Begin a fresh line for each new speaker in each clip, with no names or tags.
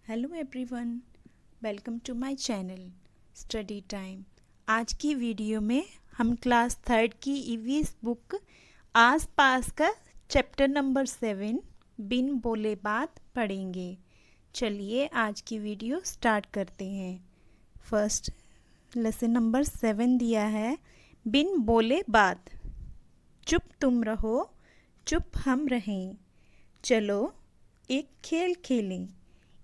Hello everyone, welcome to my channel study time. आज की video में हम क्लास थर्ड की ईवीएस बुक आस पास का चैप्टर नंबर 7 बिन बोले बात पढ़ेंगे। चलिए आज की वीडियो स्टार्ट करते हैं। फर्स्ट लेसन नंबर 7 दिया है, बिन बोले बात। चुप तुम रहो, चुप हम रहें, चलो एक खेल खेलें।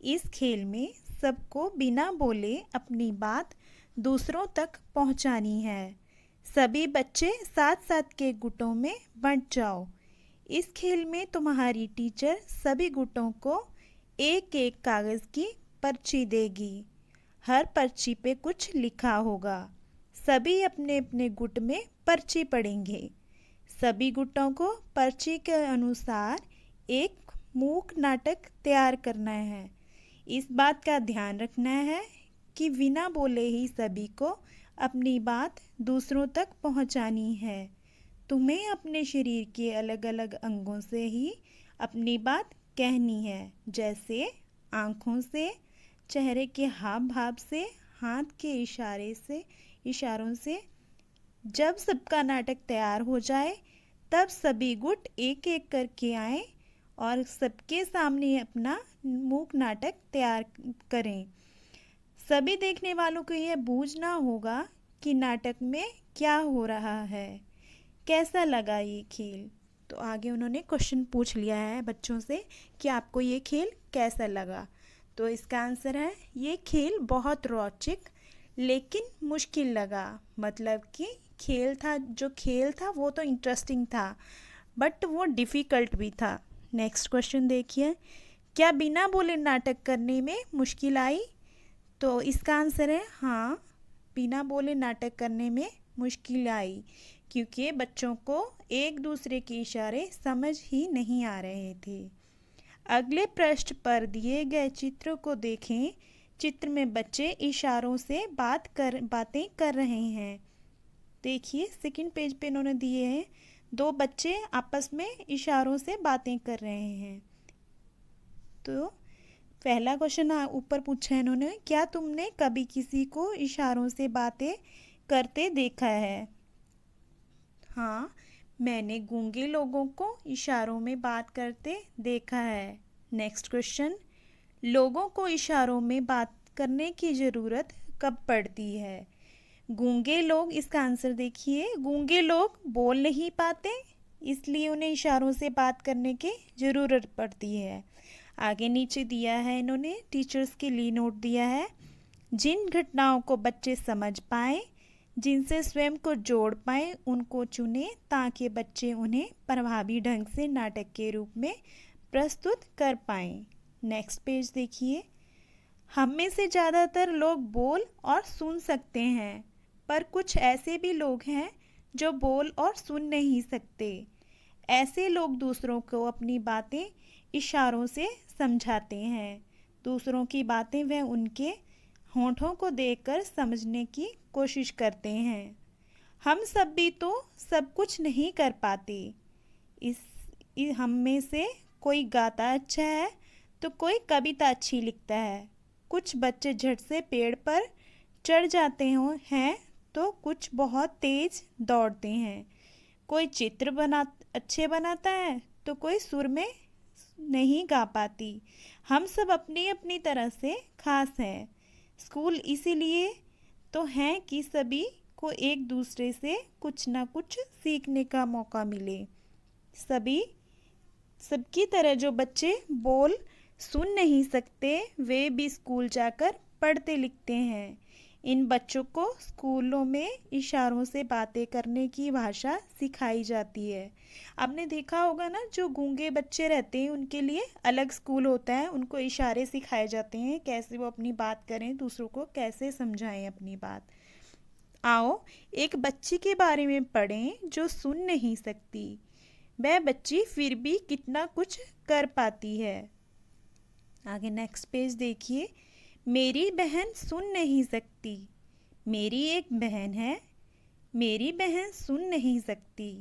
इस खेल में सबको बिना बोले अपनी बात दूसरों तक पहुंचानी है। सभी बच्चे साथ साथ के गुटों में बंट जाओ। इस खेल में तुम्हारी टीचर सभी गुटों को एक एक कागज़ की पर्ची देगी। हर पर्ची पे कुछ लिखा होगा। सभी अपने अपने गुट में पर्ची पढ़ेंगे। सभी गुटों को पर्ची के अनुसार एक मूक नाटक तैयार करना है। इस बात का ध्यान रखना है कि बिना बोले ही सभी को अपनी बात दूसरों तक पहुंचानी है। तुम्हें अपने शरीर के अलग अलग अंगों से ही अपनी बात कहनी है, जैसे आँखों से, चेहरे के हाव भाव से, हाथ के इशारों से। जब सबका नाटक तैयार हो जाए तब सभी गुट एक एक करके आए और सबके सामने अपना मूक नाटक तैयार करें। सभी देखने वालों को यह बूझना होगा कि नाटक में क्या हो रहा है, कैसा लगा ये खेल। तो आगे उन्होंने क्वेश्चन पूछ लिया है बच्चों से कि आपको ये खेल कैसा लगा। तो इसका आंसर है, ये खेल बहुत रोचक लेकिन मुश्किल लगा। मतलब कि जो खेल था वो तो इंटरेस्टिंग था, बट वो डिफ़िकल्ट भी था। नेक्स्ट क्वेश्चन देखिए, क्या बिना बोले नाटक करने में मुश्किल आई? तो इसका आंसर है हाँ, बिना बोले नाटक करने में मुश्किल आई, क्योंकि बच्चों को एक दूसरे के इशारे समझ ही नहीं आ रहे थे। अगले पृष्ठ पर दिए गए चित्र को देखें। चित्र में बच्चे इशारों से बातें कर रहे हैं। देखिए सेकंड पेज पे इन्होंने दिए हैं, दो बच्चे आपस में इशारों से बातें कर रहे हैं। तो पहला क्वेश्चन ऊपर पूछा है इन्होंने, क्या तुमने कभी किसी को इशारों से बातें करते देखा है? हाँ, मैंने गूंगे लोगों को इशारों में बात करते देखा है। नेक्स्ट क्वेश्चन, लोगों को इशारों में बात करने की ज़रूरत कब पड़ती है? गूंगे लोग, इसका आंसर देखिए, गूंगे लोग बोल नहीं पाते, इसलिए उन्हें इशारों से बात करने की ज़रूरत पड़ती है। आगे नीचे दिया है इन्होंने टीचर्स के लिए नोट दिया है, जिन घटनाओं को बच्चे समझ पाएँ, जिनसे स्वयं को जोड़ पाएँ, उनको चुनें ताकि बच्चे उन्हें प्रभावी ढंग से नाटक के रूप में प्रस्तुत कर पाएँ। नेक्स्ट पेज देखिए, हम में से ज़्यादातर लोग बोल और सुन सकते हैं, पर कुछ ऐसे भी लोग हैं जो बोल और सुन नहीं सकते। ऐसे लोग दूसरों को अपनी बातें इशारों से समझाते हैं। दूसरों की बातें वह उनके होंठों को देखकर समझने की कोशिश करते हैं। हम सब भी तो सब कुछ नहीं कर पाते। हम में से कोई गाता अच्छा है तो कोई कविता अच्छी लिखता है। कुछ बच्चे झट से पेड़ पर चढ़ जाते हैं तो कुछ बहुत तेज दौड़ते हैं। कोई चित्र अच्छे बनाता है तो कोई सुर में नहीं गा पाती। हम सब अपनी अपनी तरह से खास हैं। स्कूल इसीलिए तो हैं कि सभी को एक दूसरे से कुछ ना कुछ सीखने का मौका मिले। सबकी तरह जो बच्चे बोल सुन नहीं सकते, वे भी स्कूल जाकर पढ़ते लिखते हैं। इन बच्चों को स्कूलों में इशारों से बातें करने की भाषा सिखाई जाती है। आपने देखा होगा ना, जो गूंगे बच्चे रहते हैं उनके लिए अलग स्कूल होता है, उनको इशारे सिखाए जाते हैं, कैसे वो अपनी बात करें, दूसरों को कैसे समझाएं अपनी बात। आओ एक बच्ची के बारे में पढ़ें जो सुन नहीं सकती। वह बच्ची फिर भी कितना कुछ कर पाती है। आगे नेक्स्ट पेज देखिए, मेरी बहन सुन नहीं सकती। मेरी एक बहन है, मेरी बहन सुन नहीं सकती।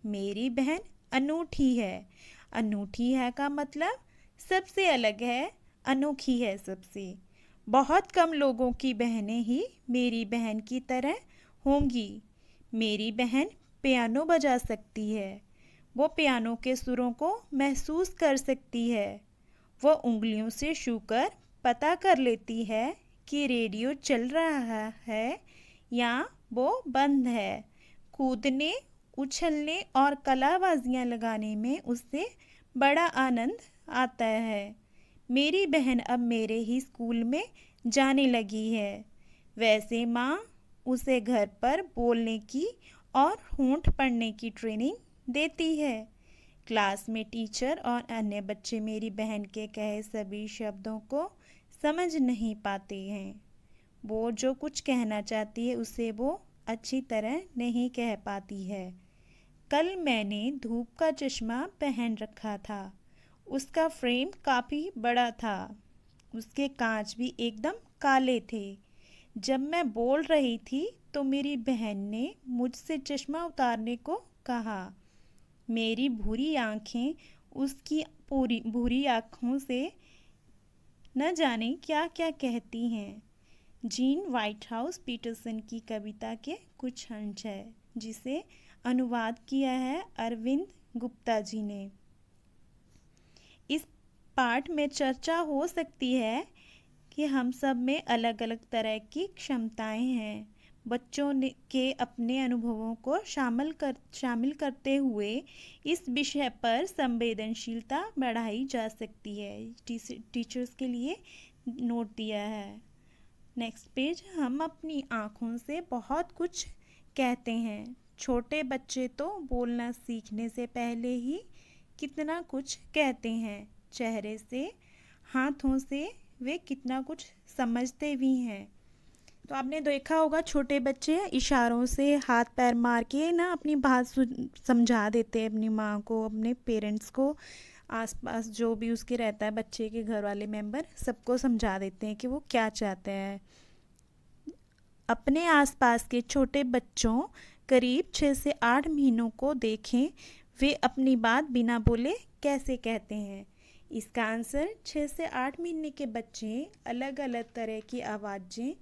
मेरी बहन अनूठी है। अनूठी है का मतलब सबसे अलग है, अनोखी है सबसे। बहुत कम लोगों की बहनें ही मेरी बहन की तरह होंगी। मेरी बहन पियानो बजा सकती है। वो पियानो के सुरों को महसूस कर सकती है। वो उंगलियों से छूकर पता कर लेती है कि रेडियो चल रहा है या वो बंद है। कूदने, उछलने और कलाबाजियाँ लगाने में उससे बड़ा आनंद आता है। मेरी बहन अब मेरे ही स्कूल में जाने लगी है। वैसे माँ उसे घर पर बोलने की और होंठ पढ़ने की ट्रेनिंग देती है। क्लास में टीचर और अन्य बच्चे मेरी बहन के कहे सभी शब्दों को समझ नहीं पाते हैं। वो जो कुछ कहना चाहती है उसे वो अच्छी तरह नहीं कह पाती है। कल मैंने धूप का चश्मा पहन रखा था। उसका फ्रेम काफ़ी बड़ा था। उसके कांच भी एकदम काले थे। जब मैं बोल रही थी तो मेरी बहन ने मुझसे चश्मा उतारने को कहा। मेरी भूरी आँखें उसकी पूरी भूरी आँखों से न जाने क्या क्या कहती हैं। जीन व्हाइटहाउस पीटरसन की कविता के कुछ अंश है जिसे अनुवाद किया है अरविंद गुप्ता जी ने। इस पाठ में चर्चा हो सकती है कि हम सब में अलग अलग तरह की क्षमताएं हैं। बच्चों के अपने अनुभवों को शामिल करते हुए इस विषय पर संवेदनशीलता बढ़ाई जा सकती है। टीचर्स के लिए नोट दिया है। Next page. हम अपनी आँखों से बहुत कुछ कहते हैं। छोटे बच्चे तो बोलना सीखने से पहले ही कितना कुछ कहते हैं। चेहरे से, हाथों से वे कितना कुछ समझते भी हैं। तो आपने देखा होगा छोटे बच्चे इशारों से हाथ पैर मार के ना अपनी बात समझा देते हैं अपनी माँ को, अपने पेरेंट्स को, आसपास जो भी उसके रहता है बच्चे के घर वाले मेंबर सबको समझा देते हैं कि वो क्या चाहते हैं। अपने आसपास के छोटे बच्चों करीब 6 से 8 महीनों को देखें, वे अपनी बात बिना बोले कैसे कहते हैं। इसका आंसर 6 से 8 महीने के बच्चे अलग अलग तरह की आवाज़ें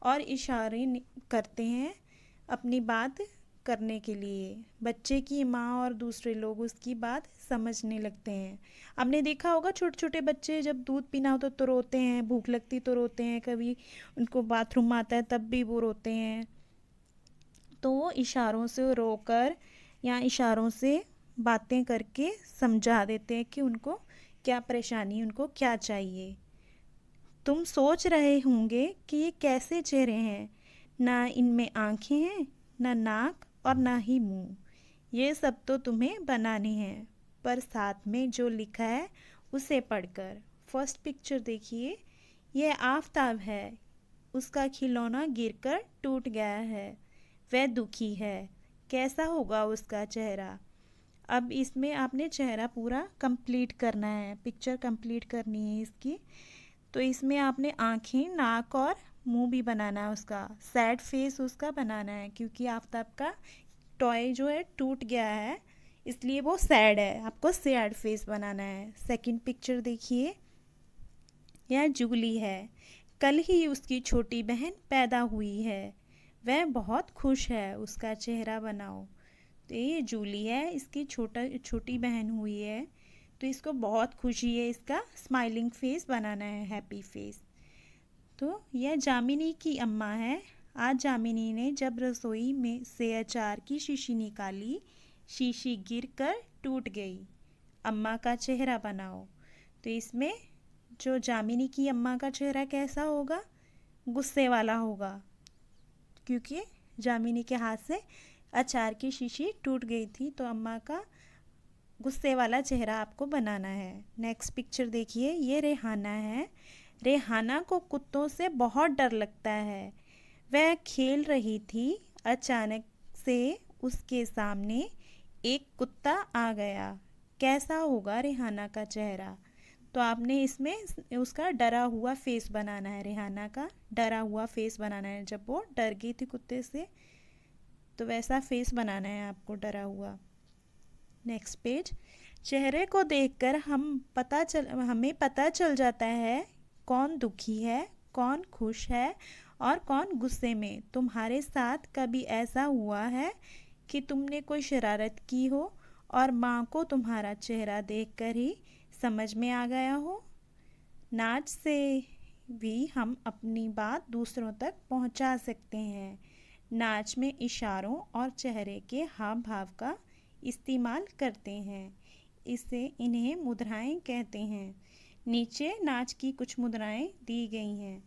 और इशारे करते हैं अपनी बात करने के लिए। बच्चे की माँ और दूसरे लोग उसकी बात समझने लगते हैं। आपने देखा होगा छोटे छोटे बच्चे जब दूध पीना होता तो रोते हैं, भूख लगती तो रोते हैं, कभी उनको बाथरूम आता है तब भी वो रोते हैं। तो वो इशारों से रोकर या इशारों से बातें करके समझा देते हैं कि उनको क्या परेशानी, उनको क्या चाहिए। तुम सोच रहे होंगे कि ये कैसे चेहरे हैं, ना इनमें आँखें हैं, ना नाक और ना ही मुंह। ये सब तो तुम्हें बनाने हैं, पर साथ में जो लिखा है उसे पढ़कर। फर्स्ट पिक्चर देखिए, यह आफताब है। उसका खिलौना गिरकर टूट गया है। वह दुखी है। कैसा होगा उसका चेहरा। अब इसमें आपने चेहरा पूरा कंप्लीट करना है, पिक्चर कंप्लीट करनी है इसकी। तो इसमें आपने आँखें, नाक और मुंह भी बनाना है उसका। सैड फेस उसका बनाना है क्योंकि आफताब का टॉय जो है टूट गया है, इसलिए वो सैड है। आपको सैड फेस बनाना है। सेकंड पिक्चर देखिए, यह जूली है। कल ही उसकी छोटी बहन पैदा हुई है। वह बहुत खुश है। उसका चेहरा बनाओ। तो ये जूली है, इसकी छोटी बहन हुई है, तो इसको बहुत खुशी है। इसका स्माइलिंग फेस बनाना है, हैप्पी फेस। तो यह जामिनी की अम्मा है। आज जामिनी ने जब रसोई में से अचार की शीशी निकाली, शीशी गिरकर टूट गई। अम्मा का चेहरा बनाओ। तो इसमें जो जामिनी की अम्मा का चेहरा कैसा होगा, गुस्से वाला होगा, क्योंकि जामिनी के हाथ से अचार की शीशी टूट गई थी। तो अम्मा का गुस्से वाला चेहरा आपको बनाना है। नेक्स्ट पिक्चर देखिए, ये रेहाना है। रेहाना को कुत्तों से बहुत डर लगता है। वह खेल रही थी, अचानक से उसके सामने एक कुत्ता आ गया। कैसा होगा रेहाना का चेहरा। तो आपने इसमें उसका डरा हुआ फेस बनाना है। रेहाना का डरा हुआ फेस बनाना है। जब वो डर गई थी कुत्ते से, तो वैसा फेस बनाना है आपको, डरा हुआ। Next page. चेहरे को देखकर हमें पता चल जाता है कौन दुखी है, कौन खुश है और कौन गुस्से में। तुम्हारे साथ कभी ऐसा हुआ है कि तुमने कोई शरारत की हो और माँ को तुम्हारा चेहरा देखकर ही समझ में आ गया हो। नाच से भी हम अपनी बात दूसरों तक पहुंचा सकते हैं। नाच में इशारों और चेहरे के हाव भाव का इस्तेमाल करते हैं। इन्हें मुद्राएं कहते हैं। नीचे नाच की कुछ मुद्राएं दी गई हैं।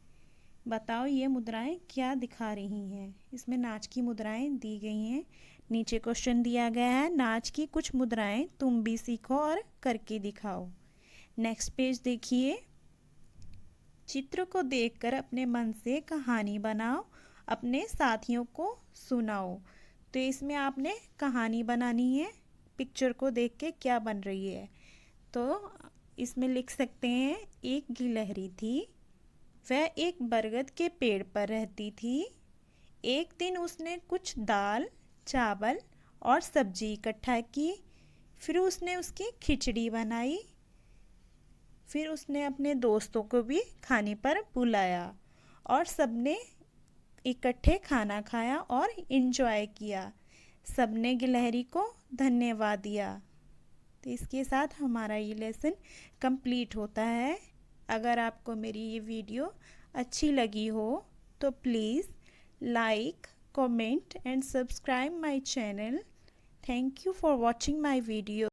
बताओ ये मुद्राएं क्या दिखा रही हैं। इसमें नाच की मुद्राएं दी गई हैं। नीचे क्वेश्चन दिया गया है, नाच की कुछ मुद्राएं तुम भी सीखो और करके दिखाओ। नेक्स्ट पेज देखिए। चित्र को देखकर अपने मन से कहानी बनाओ, अपने साथियों को सुनाओ। तो इसमें आपने कहानी बनानी है। पिक्चर को देख के क्या बन रही है, तो इसमें लिख सकते हैं, एक गिलहरी थी, वह एक बरगद के पेड़ पर रहती थी। एक दिन उसने कुछ दाल, चावल और सब्जी इकट्ठा की। फिर उसने उसकी खिचड़ी बनाई। फिर उसने अपने दोस्तों को भी खाने पर बुलाया और सबने इकट्ठे खाना खाया और इन्जॉय किया। सबने गिलहरी को धन्यवाद दिया। तो इसके साथ हमारा ये लेसन कंप्लीट होता है। अगर आपको मेरी ये वीडियो अच्छी लगी हो तो please like, comment and subscribe my channel. Thank you for watching my video.